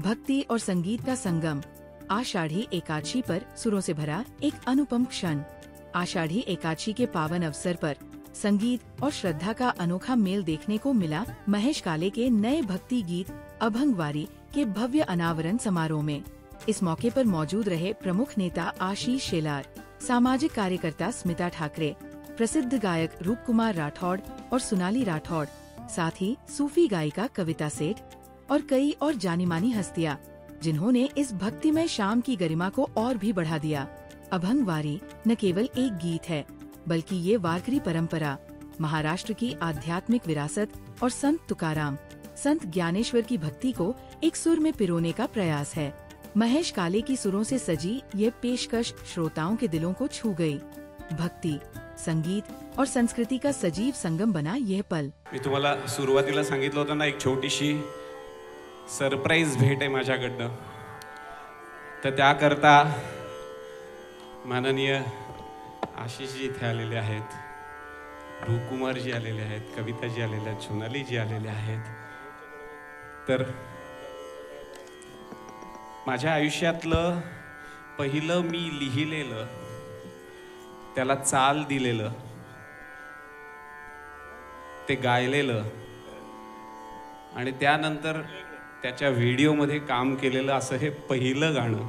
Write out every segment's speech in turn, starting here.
भक्ति और संगीत का संगम। आषाढ़ी एकादशी पर सुरों से भरा एक अनुपम क्षण। आषाढ़ी एकादशी के पावन अवसर पर संगीत और श्रद्धा का अनोखा मेल देखने को मिला महेश काले के नए भक्ति गीत अभंगवारी के भव्य अनावरण समारोह में। इस मौके पर मौजूद रहे प्रमुख नेता आशीष शेलार, सामाजिक कार्यकर्ता स्मिता ठाकरे, प्रसिद्ध गायक रूप कुमार राठौड़ और सोनाली राठौड़, साथ ही सूफी गायिका कविता सेठ और कई और जानी मानी हस्तियां, जिन्होंने इस भक्तिमय शाम की गरिमा को और भी बढ़ा दिया। अभंगवारी न केवल एक गीत है, बल्कि ये वारकरी परंपरा, महाराष्ट्र की आध्यात्मिक विरासत और संत तुकाराम, संत ज्ञानेश्वर की भक्ति को एक सुर में पिरोने का प्रयास है। महेश काले की सुरों से सजी ये पेशकश श्रोताओं के दिलों को छू गई। भक्ति, संगीत और संस्कृती का सजीव संगम बना यह पल। मी तुम्हाला सुरुवातीला सांगितलं होतं ना, एक छोटीशी सरप्राईज भेट आहे माझ्याकडनं, तर त्याकरता माननीय आशिषजी इथे आलेले आहेत, रूपकुमारजी आलेले आहेत, कविताजी आलेले आहेत, सोनालीजी आलेले आहेत। तर माझ्या आयुष्यातलं पहिलं मी लिहिलेलं, त्याला चाल दिलेलं, ते गायलेलं आणि त्यानंतर त्याच्या व्हिडिओमध्ये काम केलेलं असं हे पहिलं गाणं,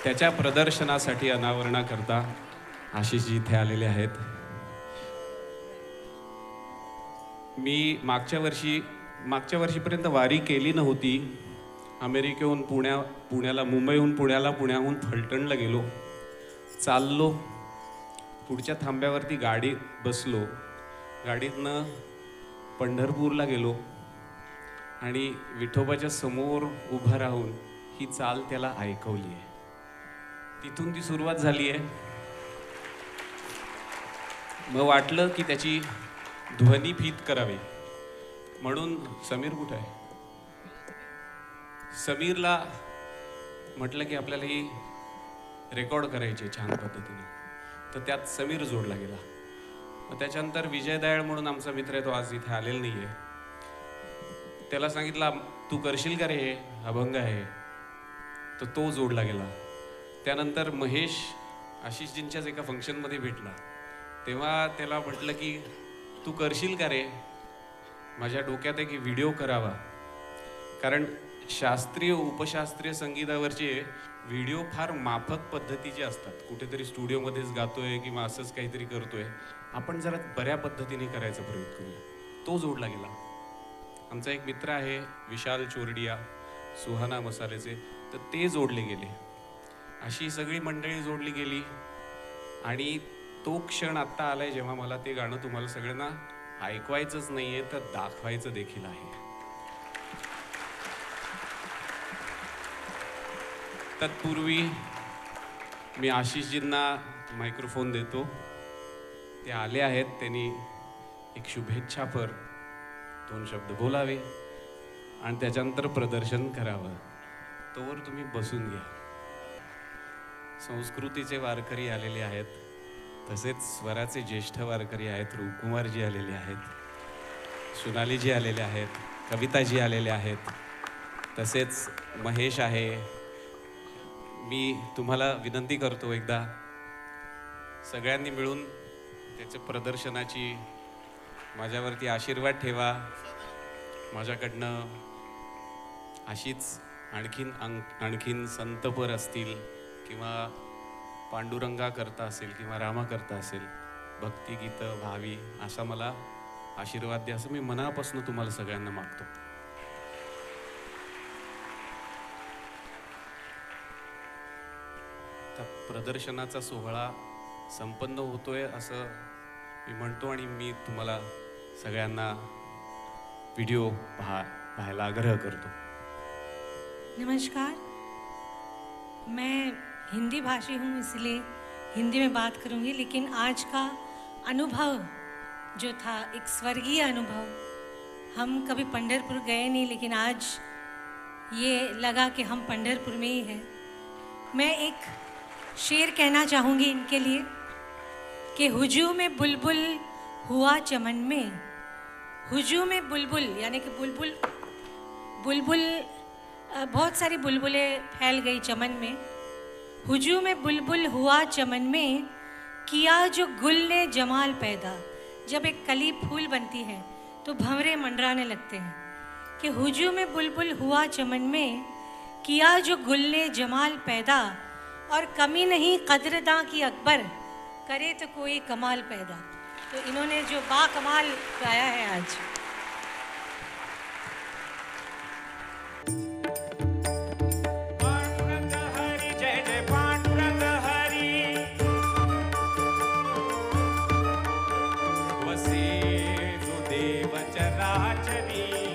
त्याच्या प्रदर्शनासाठी अनावरणाकरता आशिषजी इथे आलेले आहेत। मी मागच्या वर्षीपर्यंत वारी केली नव्हती। अमेरिकेहून पुण्याला, मुंबईहून पुण्याला, पुण्याहून फलटणला गेलो, चाललो, पुढच्या थांब्यावरती गाडी बसलो, गाडीतनं पंढरपूरला गेलो आणि विठोबाच्या समोर उभं राहून ही चाल त्याला ऐकवली आहे। तिथून ती सुरुवात झाली आहे। मग वाटलं की त्याची ध्वनिफीत करावी, म्हणून समीर कुठे आहे, समीरला म्हटलं की आपल्याला ही रेकॉर्ड करायची छान पद्धतीने, तर त्यात समीर जोडला गेला। मग त्याच्यानंतर विजय दयाळ म्हणून आमचा मित्र आहे, तो आज इथे आलेला नाहीये, त्याला सांगितलं तू करशील का रे, हे अभंग आहे, तर तो जोडला गेला। त्यानंतर महेश आशिषजींच्याच एका फंक्शनमध्ये भेटला, तेव्हा त्याला म्हटलं की तू करशील का रे, माझ्या डोक्यात एक व्हिडिओ करावा, कारण शास्त्रीय उपशास्त्रीय संगीतावरचे व्हिडिओ फार माफक पद्धतीचे असतात, कुठेतरी स्टुडिओमध्येच गातोय किंवा असंच काहीतरी करतोय, आपण जरा बऱ्या पद्धतीने करायचा प्रयत्न करूया। तो जोडला गेला। आमचा एक मित्र आहे विशाल चोरडिया, सुहाना मसालेचे, तर ते जोडले गेले। अशी सगळी मंडळी जोडली गेली आणि तो क्षण आत्ता आलाय जेव्हा मला ते गाणं तुम्हाला सगळ्यांना ऐकवायचंच नाहीये, तर दाखवायचं देखील आहे। तत्पूर्वी मी आशिषजींना मायक्रोफोन देतो, ते आले आहेत, त्यांनी एक शुभेच्छापर 2 शब्द बोलावे आणि त्याच्यानंतर प्रदर्शन करावं। तोवर तुम्ही बसून घ्या। संस्कृतीचे वारकरी आलेले आहेत, तसेच स्वराचे ज्येष्ठ वारकरी आहेत, रूपकुमारजी आलेले आहेत, सोनालीजी आलेले आहेत, कविताजी आलेले आहेत, तसेच महेश आहे। मी तुम्हाला विनंती करतो, एकदा सगळ्यांनी मिळून त्याच्या प्रदर्शनाची माझ्यावरती आशीर्वाद ठेवा। माझ्याकडनं अशीच आणखीन संतपर असतील किंवा पांडुरंगा करता असेल किंवा रामा करता असेल, भक्तिगीतं व्हावी असा मला आशीर्वाद द्या, असं मी मनापासून तुम्हाला सगळ्यांना मागतो। प्रदर्शनाचा सोहळा संपन्न होतोय असं मी म्हणतो आणि मी तुम्हाला सगळ्यांना व्हिडिओ पाहायला आग्रह करतो। नमस्कार, मैं हिंदी भाषी हूँ, इसलिए हिंदी में बात करूँगी, लेकिन आज का अनुभव जो था एक स्वर्गीय अनुभव। हम कभी पंढरपुर गए नहीं, लेकिन आज ये लगा कि हम पंढरपुर में ही हैं। मैं एक शेर कहना चाहूँगी इनके लिए कि हुजूम में बुलबुल हुआ चमन में, हुजूम में बुलबुल, यानी कि बुलबुल बुलबुल बहुत सारी बुलबुलें फैल गई चमन में। हुजूम में बुलबुल हुआ चमन में, किया जो गुल ने जमाल पैदा। जब एक कली फूल बनती है तो भंवरे मंडराने लगते हैं कि हुजूम में बुलबुल हुआ चमन में, किया जो गुल ने जमाल पैदा। और कमी नहीं कदरदां की अकबर, करे तो कोई कमाल पैदा। तो इन्होंने जो बाकमाल गाया है आज। वसे जो देव चराचरी